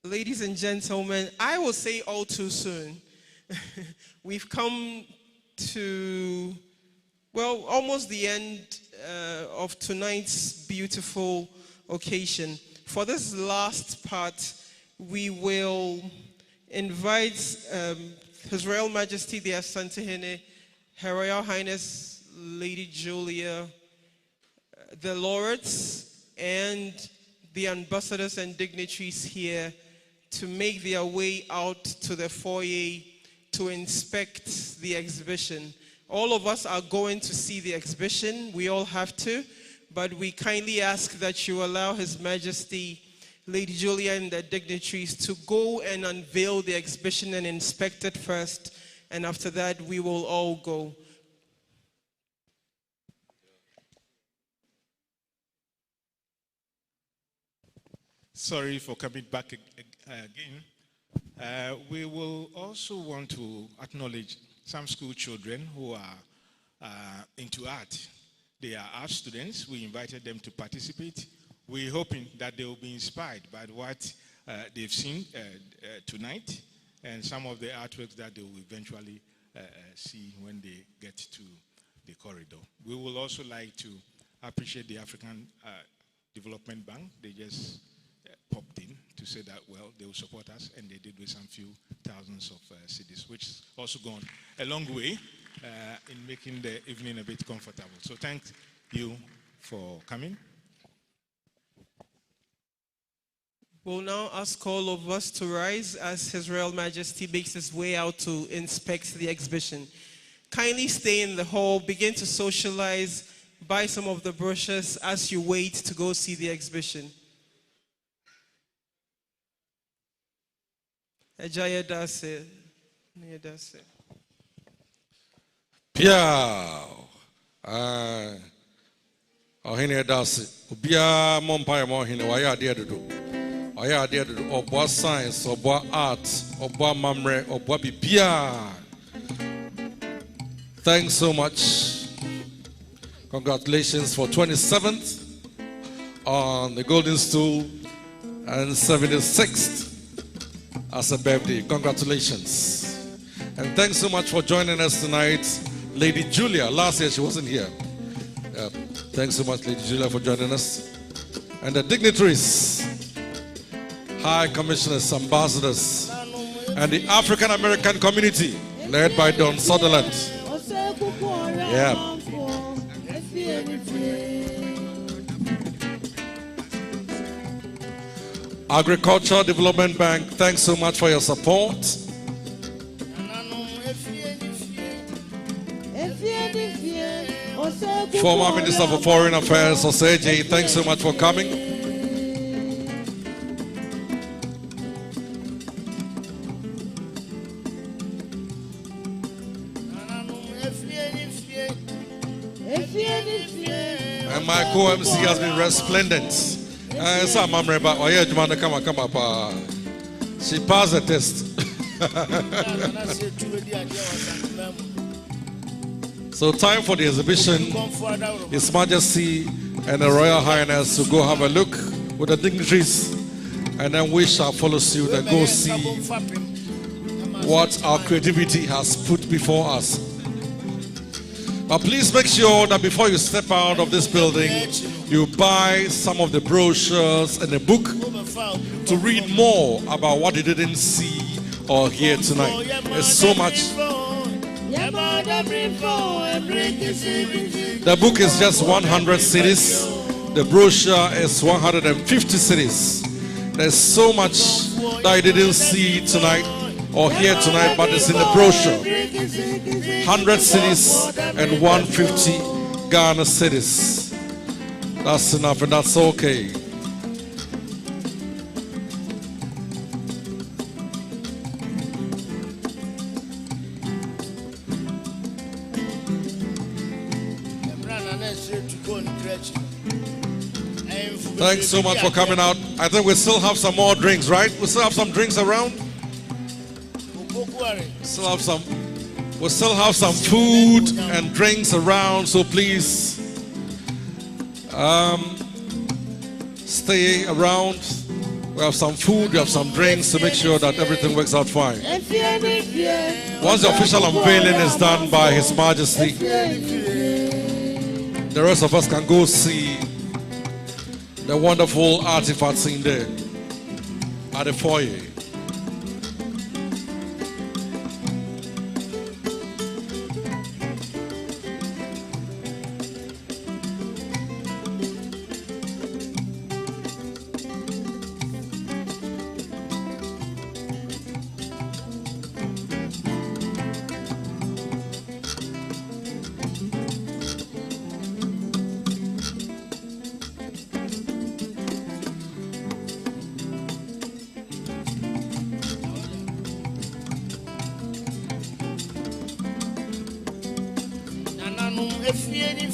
Ladies and gentlemen, I will say all too soon. We've come to, well, almost the end of tonight's beautiful occasion. For this last part, we will invite His Royal Majesty the Asantehene, Her Royal Highness Lady Julia, the laureates, and the ambassadors and dignitaries here to make their way out to the foyer to inspect the exhibition. All of us are going to see the exhibition. We all have to, but we kindly ask that you allow His Majesty Lady Julia and the dignitaries to go and unveil the exhibition and inspect it first, and after that we will all go. Sorry for coming back again. We will also want to acknowledge some school children who are into art. They are art students. We invited them to participate. We're hoping that they will be inspired by what they've seen tonight and some of the artworks that they will eventually see when they get to the corridor. We will also like to appreciate the African Development Bank. They just popped in to say that, well, they will support us, and they did with some few thousands of cedis, which has also gone a long way in making the evening a bit comfortable. So thank you for coming. We'll now ask all of us to rise as His Royal Majesty makes his way out to inspect the exhibition. Kindly stay in the hall, begin to socialize, buy some of the brochures as you wait to go see the exhibition. Ejaya Dase. Pia. Ohine Dase. Ubia Mompire Mohine, why dear to do? I are there to do Oba science, Oba art, Oba mamre, Oba Bibia. Thanks so much. Congratulations for 27th on the Golden Stool and 76th as a birthday. Congratulations. And thanks so much for joining us tonight, Lady Julia. Last year she wasn't here. Thanks so much, Lady Julia, for joining us. And the dignitaries, High Commissioners, Ambassadors, and the African American community, led by Don Sutherland. Yeah. Agricultural Development Bank, thanks so much for your support. Former Minister for Foreign Affairs, Oseje, thanks so much for coming. And my co-MC has been resplendent. She passed the test. So time for the exhibition. His Majesty and the Royal Highness to go have a look with the dignitaries, and then we shall follow suit and go see what our creativity has put before us. But please make sure that before you step out of this building, you buy some of the brochures and a book to read more about what you didn't see or hear tonight. There's so much. The book is just 100 cedis. The brochure is 150 cedis. There's so much that you didn't see tonight or hear tonight, but it's in the brochure. 100 cedis and 150 Ghana cedis. That's enough, and that's okay. Thanks so much for coming out. I think we still have some more drinks, right? We still have some drinks around. We still have some food and drinks around, so please stay around We have some food, we have some drinks to make sure that everything works out fine. Once the official unveiling is done by His Majesty, the rest of us can go see the wonderful artifacts in there at the foyer. Asantehene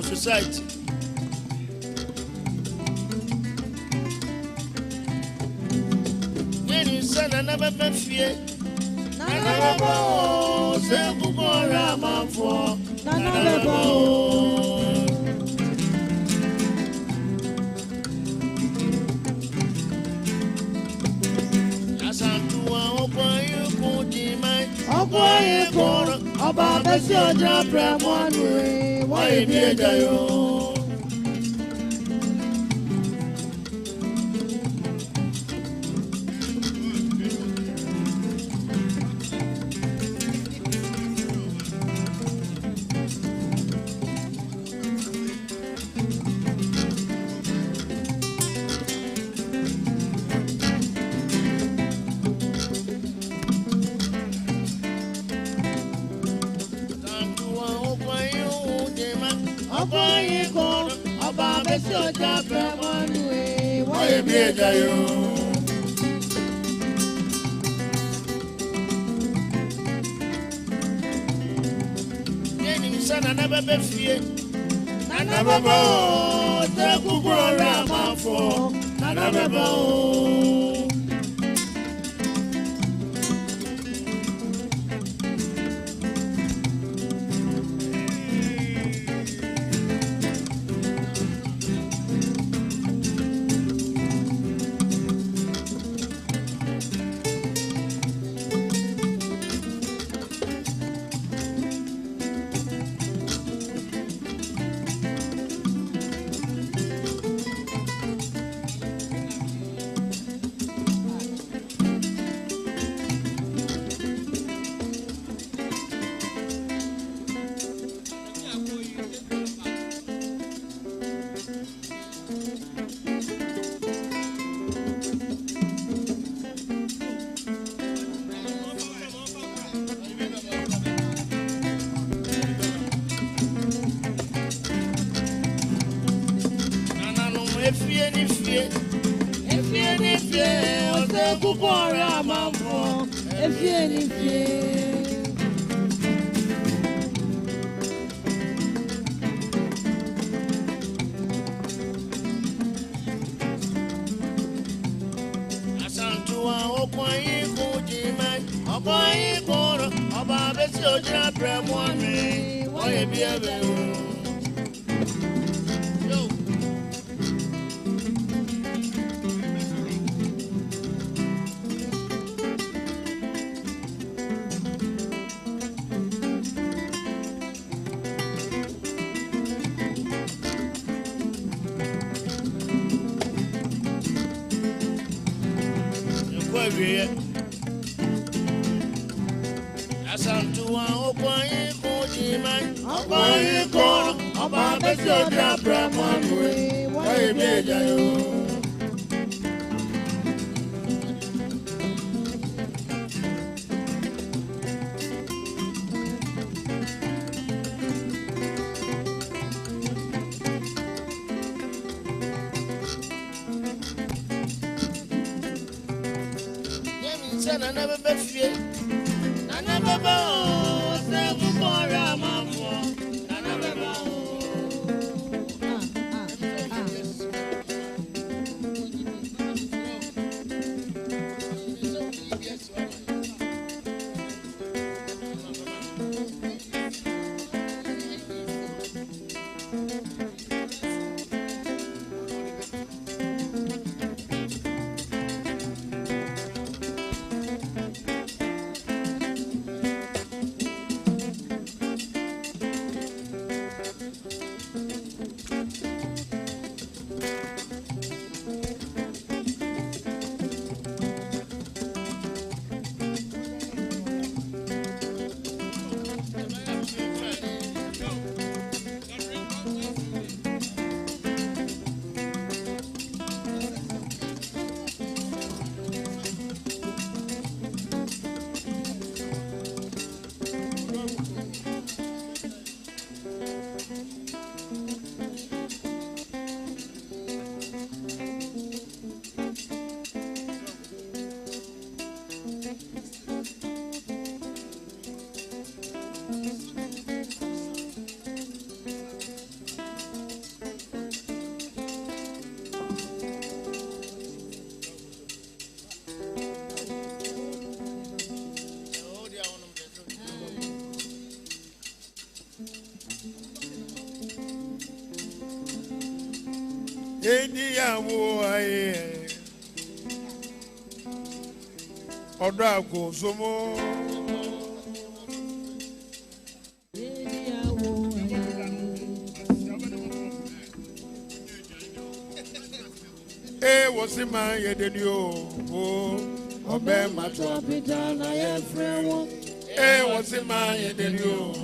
Society. Nenu sana na baba fie. Na baba o se bukora mafo. Na baba o. Asantua oboye kudimai. Oboye koro. Oba besi oja premonu. Why be a jayo? Why be a jayo? Sana na baba fie. Na baba o, te kukura mafo. Na baba o. Odrago Zomo was in my head and you obey my trapita, I am friend. Was in my head and you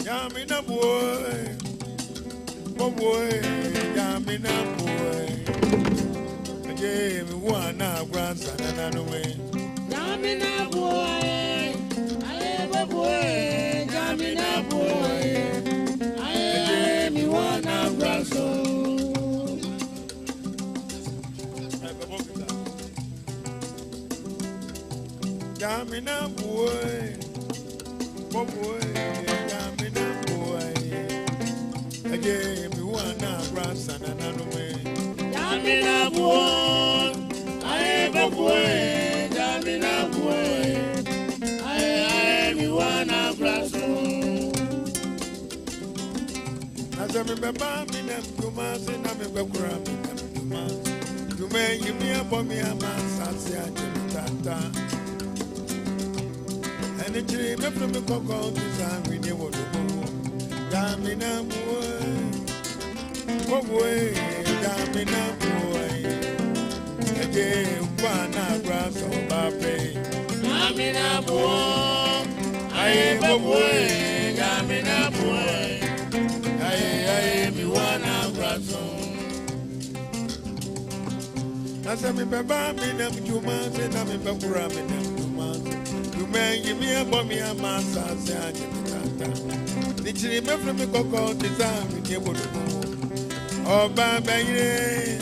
Yamina boy, oh boy, Yamina boy. I gave me one now, grandson, and another way. Yamina boy, I am a boy, Yamina boy. I gave me one now, grandson. Yamina boy, oh boy. Me one now, grandson, and another way. Yamina boy, I am a boy, Yamina boy. I am one now, grandson. As I remember, me them 2 months, and I'm a background, me them 2 months. You may give me a bomb, a man, Sasia, Tata. And the tree, me from the cocoa, design, we knew what to go. Yamina boy. Oh boy, Yamina boy. Again, one grass of Babe. Yamina boy. I am a boy, Yamina boy. I am one grass of. As I remember, me them 2 months, and I'm a background, me them 2 months. man, give me a bommy, a master, say I can. Did you remember me? Coco, the time we came to go. Oh, baby,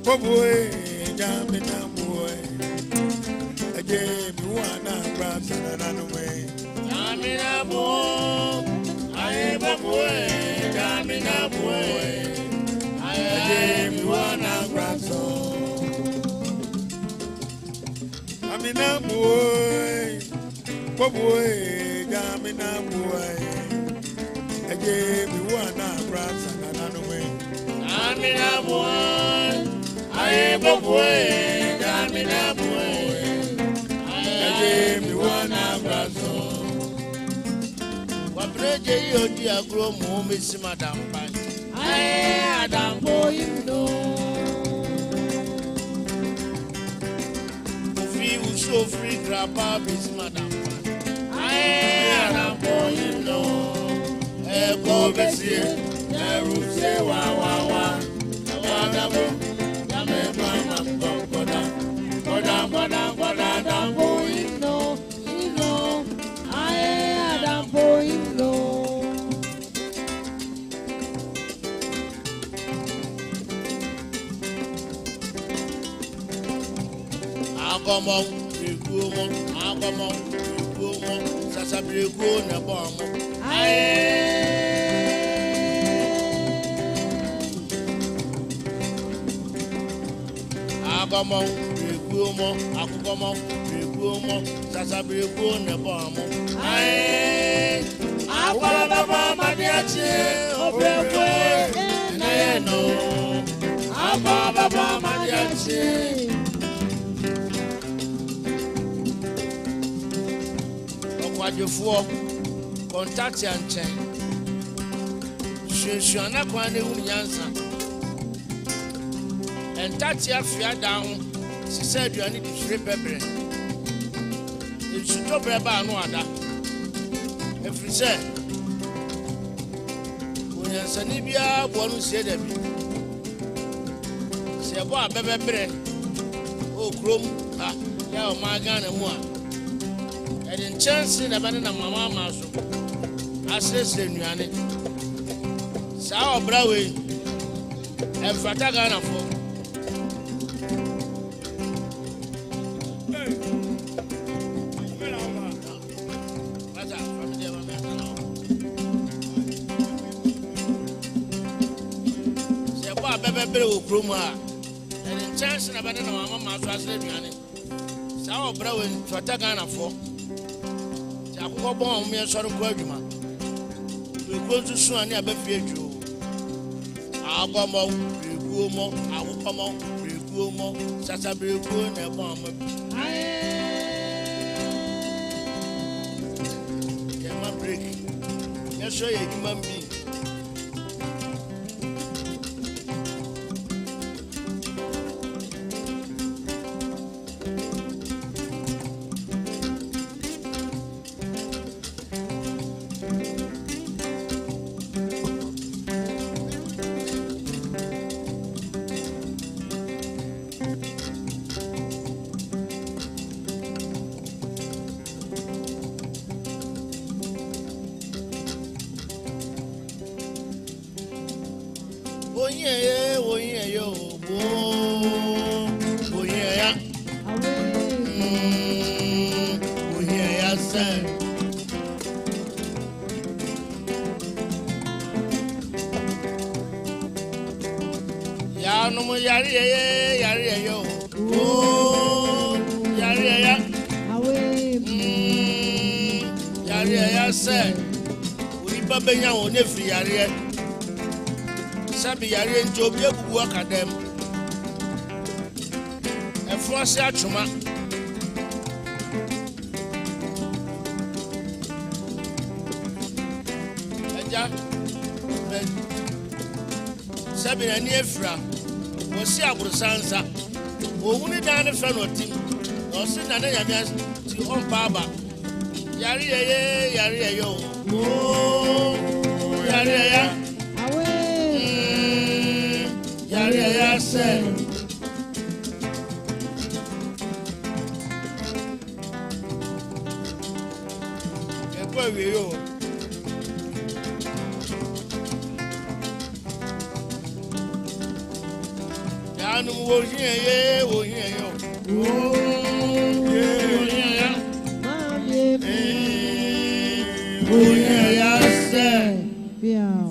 oh boy, Jamina boy. I gave you one grass and another way. Jamina boy, I am a boy, Jamina boy. I gave you one grass. Jamina boy, oh boy, Jamina boy. I gave you one grass and another way. Jamina boy, I am a boy, Jamina boy. I gave you one grass. What break you dear grow more, Miss Madame? I am boy, you know. So free grandpa, Miss Madame. I am boy, you know. Go Bessie, Neru say, Wawa, Wadabo, Yame, Goda, boy, you know. I am boy, you know. Agamo. Agamo, Sasabrigo, Nabamo. Agamo, Rigumo, Agamo, Rigumo, Sasabrigo, Nabamo. Ababa, Madiachi, Obewe, and I know. Ababa, Madiachi. Wadufo contact and chain. Shushuana Kwani Unyansa and Tatia Fia down. She said you need to strip pepper. It should top about no other. If we say Unyansanibia, one who said that say about Bebe, oh, Chrome, ah, yeah, my gun and one. And chance in a banana mamma maso. I says in Yanni Sour Browy and Fatagana for Kruma and chance in a banana mamma maso. I said Yanni Sour Browy and Fatagana for. I born me a sort of clergyman. We go to Suani Abefiaju. I'll come out, Rigumo, I will come out, Rigumo, Sasabrigo, and a bomb. I am break. Yes, sir, you human being. Benya on every area. Sabi yari and Job work at them. A force achuma. Sabi and Efra was Siabu Sansa. Who only down a friend or team or sit and to on Baba. Yari yo. Oh, yari yari say. baby, yo. I'm here, oh, yeah. Oh, yeah, yeah,